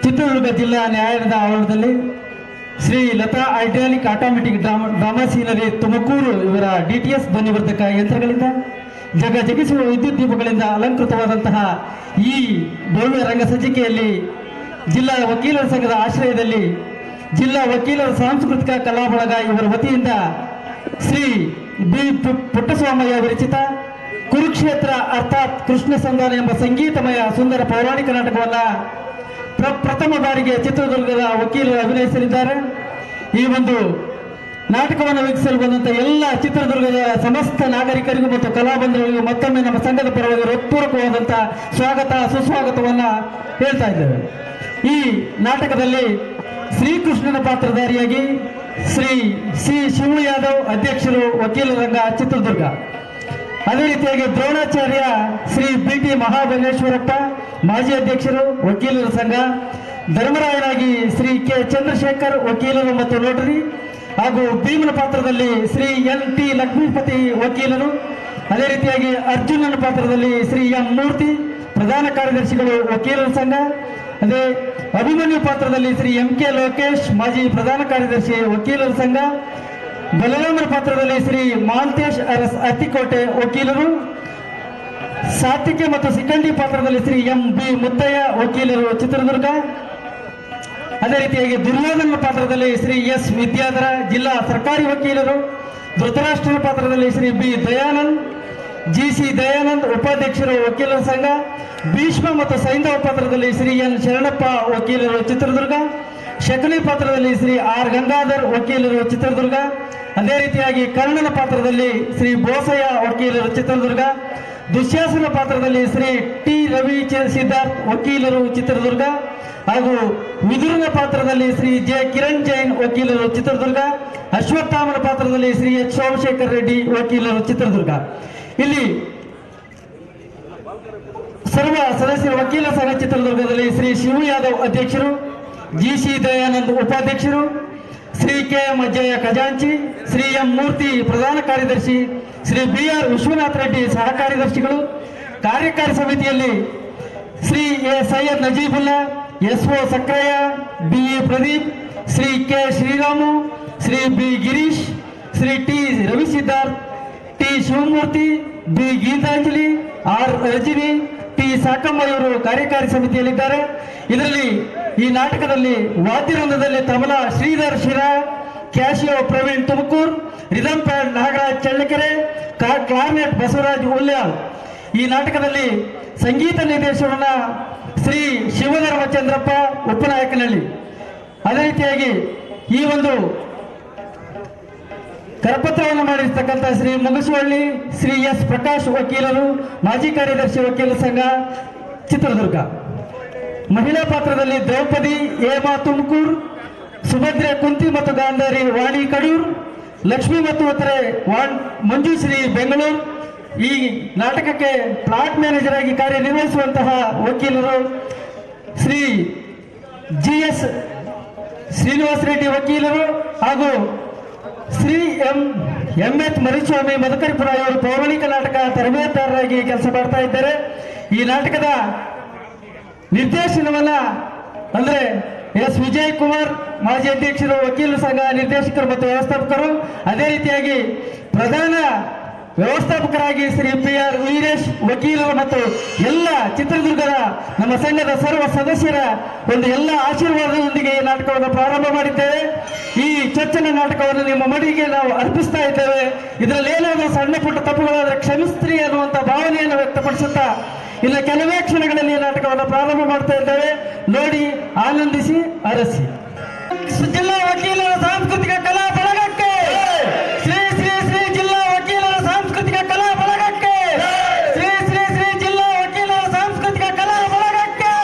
ಚಿತ್ರದುರ್ಗ ಜಿಲ್ಲಾ ನ್ಯಾಯಾಲಯದ ಆವರಣದಲ್ಲಿ Shri Latha italic automatic drama scenery Tumakuru ಇವರ DTS ಧ್ವನಿವರ್ಧಕ ಯಂತ್ರಗಳಿಂದ ಜಗಿಸುವ ವಿದ್ಯುತ್ ದೀಪಗಳಿಂದ ಅಲಂಕೃತವಾದಂತಹ ಈ ಭವ್ಯ ರಂಗಸಜ್ಜಿಕೆಯಲ್ಲಿ ಜಿಲ್ಲಾ ವಕೀಲರ ಸಂಘದ ಆಶ್ರಯದಲ್ಲಿ ಜಿಲ್ಲಾ ವಕೀಲರ ಸಾಂಸ್ಕೃತಿಕ ಕಲಾ ಬಳಗ ಇವರ ವತಿಯಿಂದ ಶ್ರೀ ಬಿ ಪುಟ್ಟಸ್ವಾಮಯ್ಯ ವಿರಚಿತ ಕುರುಕ್ಷೇತ್ರ ಅರ್ಥಾತ್ ಕೃಷ್ಣ ಸಂಧಾನ ಎಂಬ ಸಂಗೀತಮಯ ಸುಂದರ ಪೌರಾಣಿಕ ನಾಟಕವನ್ನು ಪ್ರಥಮ ಬಾರಿಗೆ ಚಿತ್ರದುರ್ಗದ ವಕೀಲರು ಅಭಿನಯಿಸಲಿದ್ದಾರೆ. ಈ ಒಂದು ನಾಟಕವನ್ನು ವೀಕ್ಷಿಸಲು ಬಂದಂಥ ಎಲ್ಲ ಚಿತ್ರದುರ್ಗದ ಸಮಸ್ತ ನಾಗರಿಕರಿಗೂ ಮತ್ತು ಕಲಾಬಂಧುಗಳಿಗೂ ಮತ್ತೊಮ್ಮೆ ನಮ್ಮ ಸಂಘದ ಪರವಾಗಿ ಹೃತ್ಪೂರ್ವಕವಾದಂಥ ಸ್ವಾಗತ ಸುಸ್ವಾಗತವನ್ನು ಹೇಳ್ತಾ ಇದ್ದೇವೆ. ಈ ನಾಟಕದಲ್ಲಿ ಶ್ರೀಕೃಷ್ಣನ ಪಾತ್ರಧಾರಿಯಾಗಿ ಶ್ರೀ ಶಿವ ಯಾದವ್ ಅಧ್ಯಕ್ಷರು ವಕೀಲರ ಸಂಘ ಚಿತ್ರದುರ್ಗ, ಅದೇ ರೀತಿಯಾಗಿ ದ್ರೋಣಾಚಾರ್ಯ ಶ್ರೀ BT ಮಹಾಬಲೇಶ್ವರಪ್ಪ ಮಾಜಿ ಅಧ್ಯಕ್ಷರು ವಕೀಲರ ಸಂಘ, ಧರ್ಮರಾಯರಾಗಿ ಶ್ರೀ K ಚಂದ್ರಶೇಖರ್ ವಕೀಲರು ಮತ್ತು ನೋಟರಿ, ಹಾಗೂ ಭೀಮನ ಪಾತ್ರದಲ್ಲಿ ಶ್ರೀ LT ಲಕ್ಷ್ಮೀಪತಿ ವಕೀಲರು, ಅದೇ ರೀತಿಯಾಗಿ ಅರ್ಜುನನ ಪಾತ್ರದಲ್ಲಿ ಶ್ರೀ M ಮೂರ್ತಿ ಪ್ರಧಾನ ಕಾರ್ಯದರ್ಶಿಗಳು ವಕೀಲರ ಸಂಘ, ಅದೇ ಅಭಿಮನ್ಯು ಪಾತ್ರದಲ್ಲಿ ಶ್ರೀ MK ಲೋಕೇಶ್ ಮಾಜಿ ಪ್ರಧಾನ ಕಾರ್ಯದರ್ಶಿ ವಕೀಲರ ಸಂಘ, ಬಲರಾಮನ ಪಾತ್ರದಲ್ಲಿ ಶ್ರೀ ಮಾಲ್ತೇಶ್ ಅರಸ್ ಅತ್ತಿಕೋಟೆ ವಕೀಲರು, ಸಾತ್ವಿಕೆ ಮತ್ತು ಸಿಕ್ಕಂಡಿ ಪಾತ್ರದಲ್ಲಿ ಶ್ರೀ MB ಮುದ್ದಯ್ಯ ವಕೀಲರು ಚಿತ್ರದುರ್ಗ, ಅದೇ ರೀತಿಯಾಗಿ ದುರ್ಯೋಧನ ಪಾತ್ರದಲ್ಲಿ ಶ್ರೀ S ವಿದ್ಯಾಧರ ಜಿಲ್ಲಾ ಸರ್ಕಾರಿ ವಕೀಲರು, ಧೃತರಾಷ್ಟ್ರನ ಪಾತ್ರದಲ್ಲಿ ಶ್ರೀ B ದಯಾನಂದ್, GC ದಯಾನಂದ್ ಉಪಾಧ್ಯಕ್ಷರು ವಕೀಲರ ಸಂಘ, ಭೀಷ್ಮ ಮತ್ತು ಸೈಂಧವ ಪಾತ್ರದಲ್ಲಿ ಶ್ರೀ N ಶರಣಪ್ಪ ವಕೀಲರು ಚಿತ್ರದುರ್ಗ, ಶಕುನಿ ಪಾತ್ರದಲ್ಲಿ ಶ್ರೀ R ಗಂಗಾಧರ್ ವಕೀಲರು ಚಿತ್ರದುರ್ಗ, ಅದೇ ರೀತಿಯಾಗಿ ಕರ್ಣನ ಪಾತ್ರದಲ್ಲಿ ಶ್ರೀ ಬೋಸಯ್ಯ ವಕೀಲರು ಚಿತ್ರದುರ್ಗ, ದುಶ್ಯಾಸನ ಪಾತ್ರದಲ್ಲಿ ಶ್ರೀ T ರವಿ ಸಿದ್ಧಾರ್ಥ್ ವಕೀಲರು ಚಿತ್ರದುರ್ಗ, ಹಾಗೂ ವಿದುರನ ಪಾತ್ರದಲ್ಲಿ ಶ್ರೀ J ಕಿರಣ್ ಜೈನ್ ವಕೀಲರು ಚಿತ್ರದುರ್ಗ, ಅಶ್ವತ್ಥಾಮನ ಪಾತ್ರದಲ್ಲಿ ಶ್ರೀ H ಸೋಮಶೇಖರ್ ರೆಡ್ಡಿ ವಕೀಲರು ಚಿತ್ರದುರ್ಗ. ಇಲ್ಲಿ ಸರ್ವ ಸದಸ್ಯರ ವಕೀಲರ ಸಂಘ ಚಿತ್ರದುರ್ಗದಲ್ಲಿ ಶ್ರೀ ಶಿವ ಯಾದವ್ ಅಧ್ಯಕ್ಷರು, GC ದಯಾನಂದ್ ಉಪಾಧ್ಯಕ್ಷರು, ಶ್ರೀ KM ಅಜ್ಜಯ್ಯ ಖಜಾಂಚಿ, ಶ್ರೀ M ಮೂರ್ತಿ ಪ್ರಧಾನ ಕಾರ್ಯದರ್ಶಿ, ಶ್ರೀ BR ವಿಶ್ವನಾಥ್ ರೆಡ್ಡಿ ಸಹ ಕಾರ್ಯದರ್ಶಿಗಳು. ಕಾರ್ಯಕಾರಿ ಸಮಿತಿಯಲ್ಲಿ Shri A Syed ನಜೀಬುಲ್ಲಾ, SO ಸಕ್ರಯ್ಯ, BE Pradeep, Shri K Sriramu, Shri B Girish, Shri T Ravi Siddharth, T Shivamurthy, B Geetanjali, R Rajini, T ಸಾಕಮ್ಮ ಇವರು ಕಾರ್ಯಕಾರಿ ಸಮಿತಿಯಲ್ಲಿದ್ದಾರೆ. ಇದರಲ್ಲಿ ಈ ನಾಟಕದಲ್ಲಿ ವಾದ್ಯರಂಗದಲ್ಲಿ tabla Shridhar Sira, Casio Praveen Tumkur, rhythm pad Nagaraj Challakere, clarinet Basavaraj Ulyal. ಈ ನಾಟಕದಲ್ಲಿ ಸಂಗೀತ ನಿರ್ದೇಶನ ಶ್ರೀ ಶಿವಧರ್ಮಚಂದ್ರಪ್ಪ ಉಪನಾಯಕನಹಳ್ಳಿ. ಅದೇ ರೀತಿಯಾಗಿ ಈ ಒಂದು ಕರಪತ್ರವನ್ನು ಮಾಡಿರ್ತಕ್ಕಂಥ ಶ್ರೀ ಮುಗಸುವಳ್ಳಿ ಶ್ರೀ S ಪ್ರಕಾಶ್ ವಕೀಲರು ಮಾಜಿ ಕಾರ್ಯದರ್ಶಿ ವಕೀಲರ ಸಂಘ ಚಿತ್ರದುರ್ಗ. ಮಹಿಳಾ ಪಾತ್ರದಲ್ಲಿ ದ್ರೌಪದಿ ಹೇಮಾ ತುಮಕೂರು, ಸುಭದ್ರೆ ಕುಂತಿ ಮತ್ತು ಗಾಂಧಾರಿ ವಾಣಿ ಕಡೂರ್, ಲಕ್ಷ್ಮಿ ಮತ್ತು ಉತ್ತರೆ ಮಂಜುಶ್ರೀ ಬೆಂಗಳೂರು. ಈ ನಾಟಕಕ್ಕೆ ಪ್ಲಾಟ್ ಮ್ಯಾನೇಜರ್ ಆಗಿ ಕಾರ್ಯನಿರ್ವಹಿಸುವಂತಹ ವಕೀಲರು ಶ್ರೀ GS ಶ್ರೀನಿವಾಸ ರೆಡ್ಡಿ ವಕೀಲರು, ಹಾಗೂ ಶ್ರೀ MH ಮರಿಸ್ವಾಮಿ ಮದಕರಿಪುರ ಇವರು ಪೌರಾಣಿಕ ನಾಟಕ ತರಬೇತುದಾರರಾಗಿ ಕೆಲಸ ಮಾಡ್ತಾ ಇದ್ದಾರೆ. ಈ ನಾಟಕದ ನಿರ್ದೇಶನವನ್ನ ಅಂದ್ರೆ S ವಿಜಯ್ ಕುಮಾರ್ ಮಾಜಿ ಅಧ್ಯಕ್ಷರು ವಕೀಲರ ಸಂಘ ನಿರ್ದೇಶಕರು ಮತ್ತು ವ್ಯವಸ್ಥಾಪಕರು, ಅದೇ ರೀತಿಯಾಗಿ ಪ್ರಧಾನ ವ್ಯವಸ್ಥಾಪಕರಾಗಿ ಶ್ರೀ PR ವೀರೇಶ್ ವಕೀಲರು ಮತ್ತು ಎಲ್ಲ ಚಿತ್ರದುರ್ಗದ ನಮ್ಮ ಸಂಘದ ಸರ್ವ ಸದಸ್ಯರ ಒಂದು ಎಲ್ಲ ಆಶೀರ್ವಾದದೊಂದಿಗೆ ಈ ನಾಟಕವನ್ನು ಪ್ರಾರಂಭ ಮಾಡಿದ್ದೇವೆ. ಈ ಚೊಚ್ಚಲ ನಾಟಕವನ್ನು ನಿಮ್ಮ ಮಡಿಗೆ ನಾವು ಅರ್ಪಿಸ್ತಾ ಇದ್ದೇವೆ. ಇದರಲ್ಲಿ ಏನಾದರೂ ಸಣ್ಣ ಪುಟ್ಟ ತಪ್ಪುಗಳಾದರೆ ಕ್ಷಮಿಸ್ತ್ರಿ ಅನ್ನುವಂಥ ಭಾವನೆಯನ್ನು ವ್ಯಕ್ತಪಡಿಸುತ್ತಾ ಇನ್ನು ಕೆಲವೇ ಕ್ಷಣಗಳಲ್ಲಿ ಈ ನಾಟಕವನ್ನು ಪ್ರಾರಂಭ ಮಾಡ್ತಾ ಇದ್ದೇವೆ. ನೋಡಿ, ಆನಂದಿಸಿ, ಅರಸಿ. ಜಿಲ್ಲಾ ವಕೀಲರ ಸಾಂಸ್ಕೃತಿಕ ಕಲಾ ಬಳಗಕ್ಕೆ ಶ್ರೀ ಶ್ರೀ ಶ್ರೀ ಜಿಲ್ಲಾ ವಕೀಲರ ಸಾಂಸ್ಕೃತಿಕ ಕಲಾ ಬಳಗಕ್ಕೆ ಶ್ರೀ ಶ್ರೀ ಶ್ರೀ ಜಿಲ್ಲಾ ವಕೀಲರ ಸಾಂಸ್ಕೃತಿಕ ಕಲಾ ಬಳಗಕ್ಕೆ.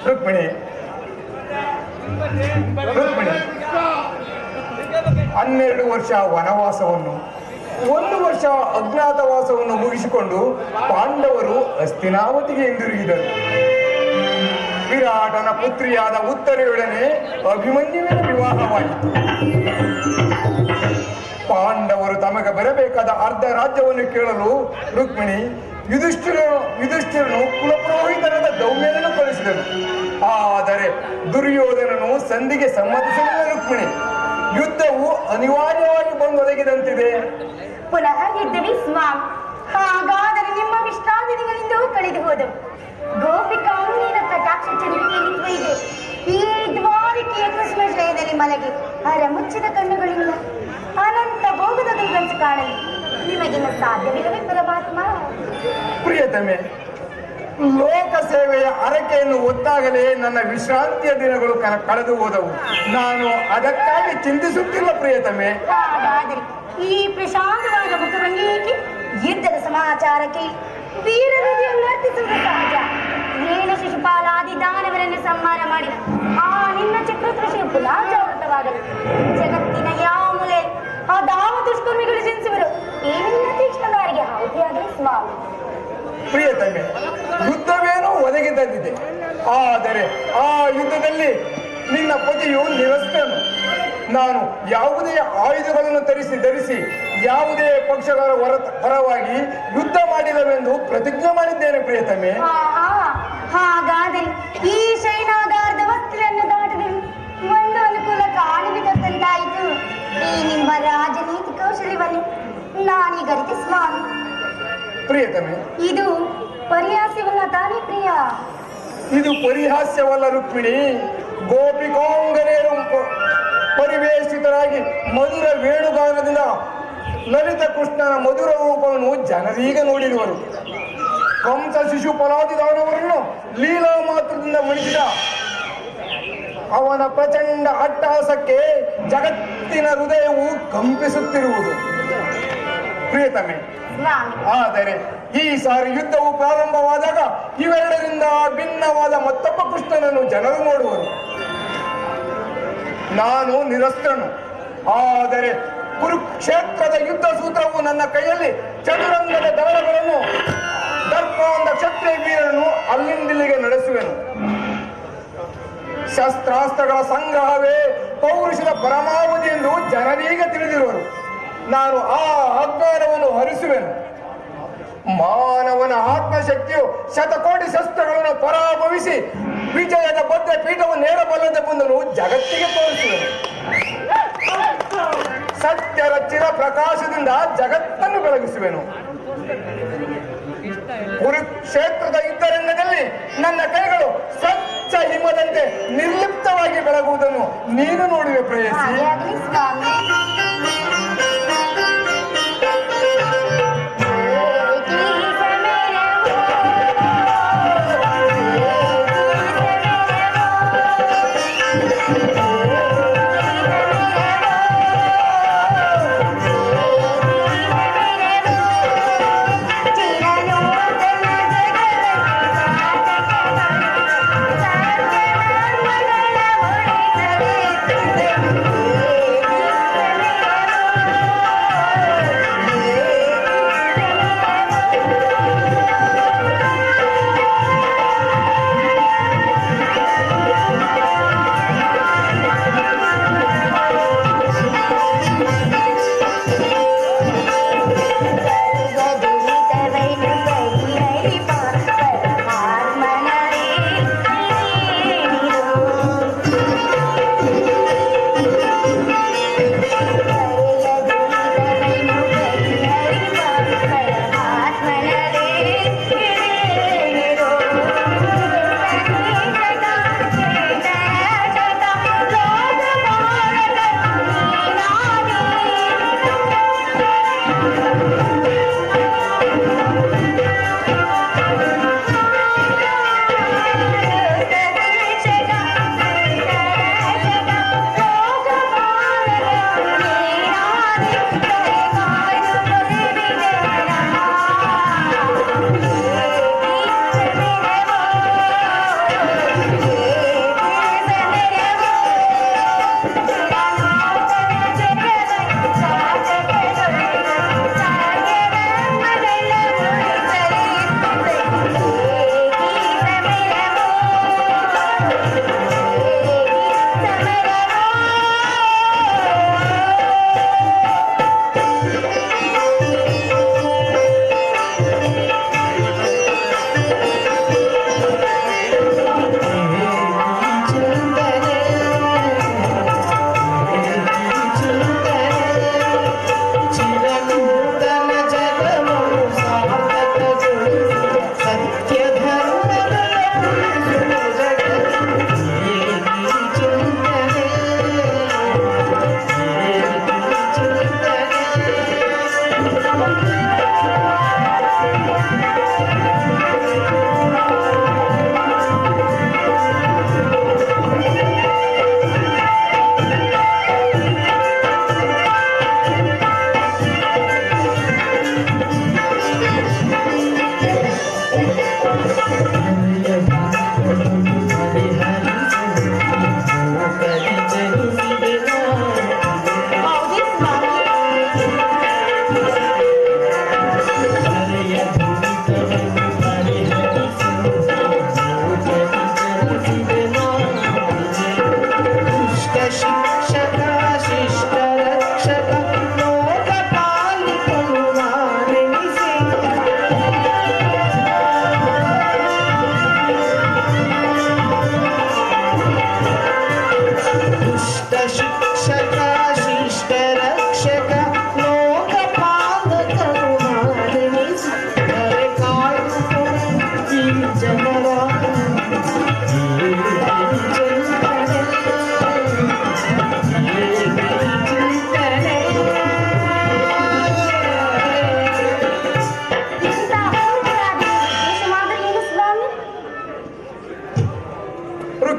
ರುಕ್ಮಿಣಿ, 12 ವರ್ಷ ವನವಾಸವನ್ನು 1 ವರ್ಷ ಅಜ್ಞಾತವಾಸವನ್ನು ಮುಗಿಸಿಕೊಂಡು ಪಾಂಡವರು ಹಸ್ತಿನಾವತಿಗೆ ಹಿಂದಿರುಗಿದರು. ವಿರಾಟನ ಪುತ್ರಿಯಾದ ಉತ್ತರೆಯೊಡನೆ ಅಭಿಮನ್ಯುವಿನ ವಿವಾಹವಾಯಿತು. ಪಾಂಡವರು ತಮಗೆ ಬರಬೇಕಾದ ಅರ್ಧ ರಾಜ್ಯವನ್ನು ಕೇಳಲು ರುಕ್ಮಿಣಿ ಯುಧಿಷ್ಠಿರನು ಕುಲಪುರೋಹಿತನಾದ ದೌಮ್ಯನನ್ನು ಕಳಿಸಿದನು. ಆದರೆ ದುರ್ಯೋಧನನು ಸಂಧಿಗೆ ಸಮ್ಮತಿಸಲಿಲ್ಲ. ರುಕ್ಮಿಣಿ, ಯುದ್ಧವು ಅನಿವಾರ್ಯವಾಗಿ ಬಂದು ಒದಗಿದಂತಿದೆ. ಪುನಃ ಯುದ್ಧವೇ ಸ್ವಾಮಿ. ಹಾಗಾದರೆ ನಿಮ್ಮ ವಿಶ್ರಾಂತಿಗಳಿಂದ ಕಳೆದು ಹೋದವು. ಗೋಪಿಕಾಂಗೀರ ಕಟಾಕ್ಷ ಚಂದ್ರಿಕೆ ಇದೆ. ಈ ದ್ವಾರಿಕೆಯ ಕೃಷ್ಣಶ್ರಯದಲ್ಲಿ ಮಲಗಿ ಮುಚ್ಚಿದ ಕಣ್ಣುಗಳಿಂದ ಅನಂತ ಭೋಗದ ಕನಸು ಕಾಣಲು ನಿಮಗಿನ್ನ ಸಾಧ್ಯವಿಲ್ಲವೇ ಪರಮಾತ್ಮ? ಪ್ರಿಯತಮೆ, ಲೋಕ ಸೇವೆಯ ಹರಕೆಯನ್ನು ಹೊತ್ತಾಗಲೇ ನನ್ನ ವಿಶ್ರಾಂತಿಯ ದಿನಗಳು ಕಳೆದು ಹೋದವು. ನಾನು ಅದಕ್ಕಾಗಿ ಚಿಂತಿಸುತ್ತಿಲ್ಲ ಪ್ರಿಯತಮೆ. ಹಾಗಾದರೆ ಈ ಪ್ರಶಾಂತವಾದ ಮುಖಭಂಗಿಗೆ ಯುದ್ಧದ ಸಮಾಚಾರಕ್ಕೆ ವೀರ ಹೃದಯವನ್ನು ಅರ್ಪಿಸುವುದು ಸಹಜ. ಏನು ಶಿಶುಪಾಲಾದಿ ದಾನವರನ್ನು ಸಂಹಾರ ಮಾಡಿ ಆ ನಿನ್ನ ಚಕ್ರಕೃಷಿಯು ಪುನಃಜಾಗೃತವಾಗಲು ಜಗತ್ತಿನ ಯಾವ ಮೂಲೆ ಆ ದಾವ ದುಷ್ಕರ್ಮಿಗಳು ಜನಿಸುವರು. ಏನಿಲ್ಲ ತೀಕ್ಷ್ಣದಾರಿಗೆ ಹಾವುತಿಯಾಗಲಿ ಸ್ವಾಮಿ. ಪ್ರಿಯತಮೆ, ಯುದ್ಧವೇನೋ ಒದಗಿದಂತಿದೆ. ಆದರೆ ಆ ಯುದ್ಧದಲ್ಲಿ ನಿನ್ನ ಪತಿಯು ನಿರಸ್ತನು. ನಾನು ಯಾವುದೇ ಆಯುಧಗಳನ್ನು ಧರಿಸಿ ಯಾವುದೇ ಪಕ್ಷಗಳ ಪರವಾಗಿ ಯುದ್ಧ ಮಾಡಿಲ್ಲವೆಂದು ಪ್ರತಿಜ್ಞೆ ಮಾಡಿದ್ದೇನೆ ಪ್ರಿಯತಮೆ. ಹಾಗಾದರೆ ಈ ಶೈನಾಗಾರದ ವಸ್ತ್ರವನ್ನು ದಾಟದೆ ಒಂದು ಅನುಕೂಲ ಕಾಣುವುದಂತಾಯಿತು. ಈ ನಿಮ್ಮ ರಾಜನೀತಿ ಕೌಶಲ್ಯವನ್ನು ನಾನೀಗ ಅರಿತೆ ಸ್ವಾಮಿ. ಪ್ರಿಯತಮೆ, ಇದು ಪರಿಹಾಸ್ಯವಲ್ಲ ತಾನೇ ಪ್ರಿಯ? ಇದು ಪರಿಹಾಸ್ಯವಲ್ಲ ರುಕ್ಮಿಣಿ. ಗೋಪಿಕಾಂಗನೆಯರು ಪರಿವೇಷಿತರಾಗಿ ಮಧುರ ವೇಣುಗಾನದಿಂದ ಲಲಿತ ಕೃಷ್ಣನ ಮಧುರ ರೂಪವನ್ನು ಜನರೀಗ ನೋಡಿರುವರು. ಕಂಸ ಶಿಶುಪಾಲಾದಿ ದಾನವರನ್ನು ಲೀಲಾ ಮಾತ್ರದಿಂದ ಮಣಿಸಿದ ಅವನ ಪ್ರಚಂಡ ಅಟ್ಟಹಾಸಕ್ಕೆ ಜಗತ್ತಿನ ಹೃದಯವು ಕಂಪಿಸುತ್ತಿರುವುದು ಪ್ರಿಯತಮೆ. ಆದರೆ ಈ ಸಾರಿ ಯುದ್ಧವು ಪ್ರಾರಂಭವಾದಾಗ ಇವೆರಡರಿಂದ ಭಿನ್ನವಾದ ಮತ್ತೊಬ್ಬ ಕೃಷ್ಣನನ್ನು ಜನರು ನೋಡುವರು. ನಾನು ನಿರಸ್ತ್ರನು. ಆದರೆ ಕುರುಕ್ಷೇತ್ರದ ಯುದ್ಧ ಸೂತ್ರವು ನನ್ನ ಕೈಯಲ್ಲಿ ಚದುರಂಗದ ದಾಳಗಳನ್ನು ದರ್ಪವಂದ ಕ್ಷತ್ರಿಯ ವೀರನು ಅಲ್ಲಿಂದಿಲ್ಲಿಗೆ ನಡೆಸುವೆನು. ಶಸ್ತ್ರಾಸ್ತ್ರಗಳ ಸಂಗ್ರಹವೇ ಪೌರುಷದ ಪರಮಾವಧಿ ಎಂದು ಜನರೀಗ ತಿಳಿದಿರುವರು. ನಾನು ಆ ಅಜ್ಞಾನವನ್ನು ಹರಿಸುವೆನು. ಮಾನವನ ಆತ್ಮಶಕ್ತಿಯು ಶತಕೋಟಿ ಶಸ್ತ್ರಗಳನ್ನು ಪರಾಭವಿಸಿ ವಿಜಯದ ಬದ್ಧ ಪೀಠವನ್ನು ಏರಬಲ್ಲದೆಂಬುದನ್ನು ಜಗತ್ತಿಗೆ ತೋರಿಸುವೆನು. ಸತ್ಯರ ಚಿರ ಪ್ರಕಾಶದಿಂದ ಜಗತ್ತನ್ನು ಬೆಳಗಿಸುವೆನು. ಕುರುಕ್ಷೇತ್ರದ ಯುದ್ಧರಂಗದಲ್ಲಿ ನನ್ನ ಕೈಗಳು ಸ್ವಚ್ಛ ಹಿಮದಂತೆ ನಿರ್ಲಿಪ್ತವಾಗಿ ಬೆಳಗುವುದನ್ನು ನೀನು ನೋಡುವೆ ಪ್ರೇಯಸಿ.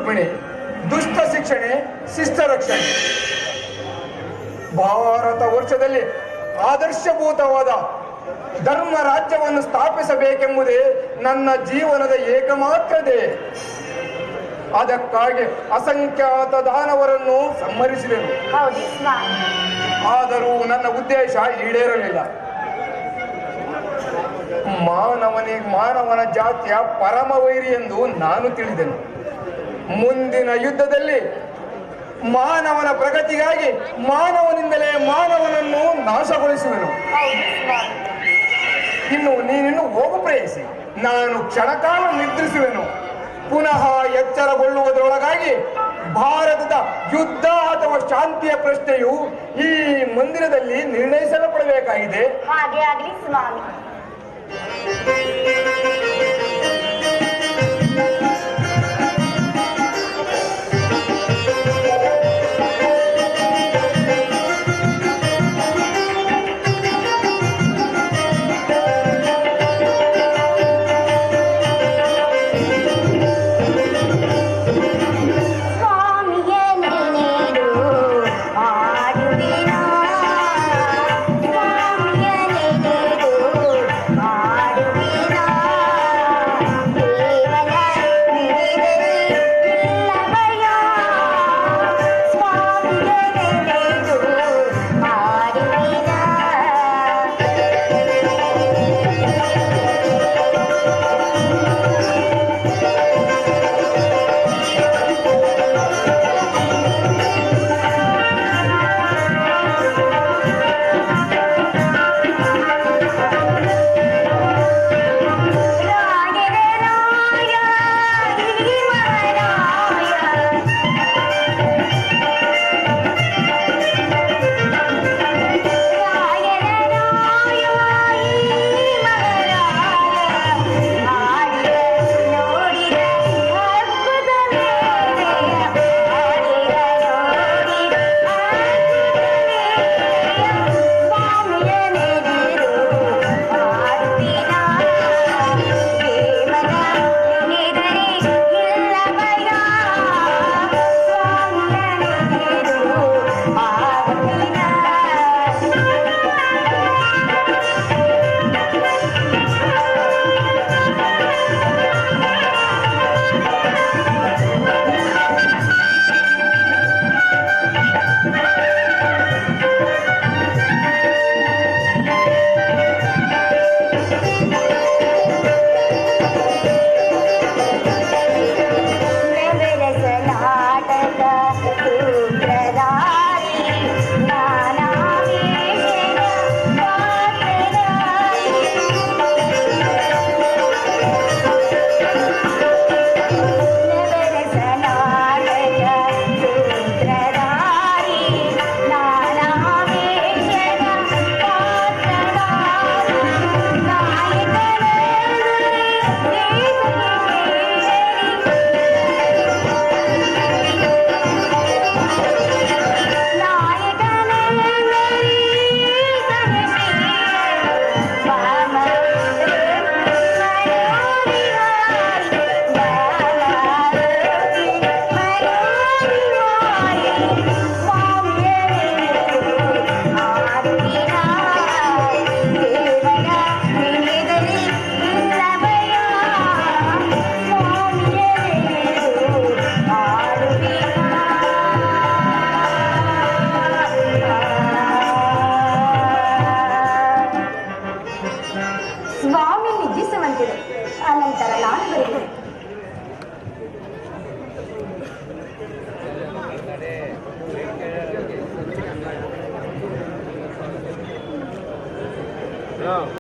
ರುಕ್ಮಿಣಿ, ದುಷ್ಟ ಶಿಕ್ಷಣೆ ಶಿಷ್ಟ ರಕ್ಷಣೆ. ಭಾರತ ವರ್ಷದಲ್ಲಿ ಆದರ್ಶಭೂತವಾದ ಧರ್ಮ ರಾಜ್ಯವನ್ನು ಸ್ಥಾಪಿಸಬೇಕೆಂಬುದೇ ನನ್ನ ಜೀವನದ ಏಕಮಾತ್ರ ಧ್ಯೇಯ. ಅದಕ್ಕಾಗಿ ಅಸಂಖ್ಯಾತ ದಾನವರನ್ನು ಸಂಹರಿಸಿದೆನು. ಹೌದು ಸ್ವಾಮಿ. ಆದರೂ ನನ್ನ ಉದ್ದೇಶ ಈಡೇರಲಿಲ್ಲ. ಮಾನವನ ಜಾತಿಯ ಪರಮ ವೈರಿ ಎಂದು ನಾನು ತಿಳಿದೆನು. ಮುಂದಿನ ಯುದ್ಧದಲ್ಲಿ ಮಾನವನ ಪ್ರಗತಿಗಾಗಿ ಮಾನವನಿಂದಲೇ ಮಾನವನನ್ನು ನಾಶಗೊಳಿಸುವೆನು. ಹೌದು ಸ್ವಾಮಿ. ನೀನಿನ್ನು ಹೋಗು ಪ್ರೇಯಸಿ, ನಾನು ಕ್ಷಣಕಾಲ ನಿದ್ರಿಸುವೆನು. ಪುನಃ ಎಚ್ಚರಗೊಳ್ಳುವುದರೊಳಗಾಗಿ ಭಾರತದ ಯುದ್ಧ ಅಥವಾ ಶಾಂತಿಯ ಪ್ರಶ್ನೆಯು ಈ ಮಂದಿರದಲ್ಲಿ ನಿರ್ಣಯಿಸಲ್ಪಡಬೇಕಾಗಿದೆ. ಹಾಗೆ ಆಗಲಿ ಸ್ವಾಮಿ. ಸ್ವಾಮಿ ನಿದ್ರಿಸುವಂತಿದೆ. ಅನಂತರ ನಾನು ಬರುತ್ತೇನೆ.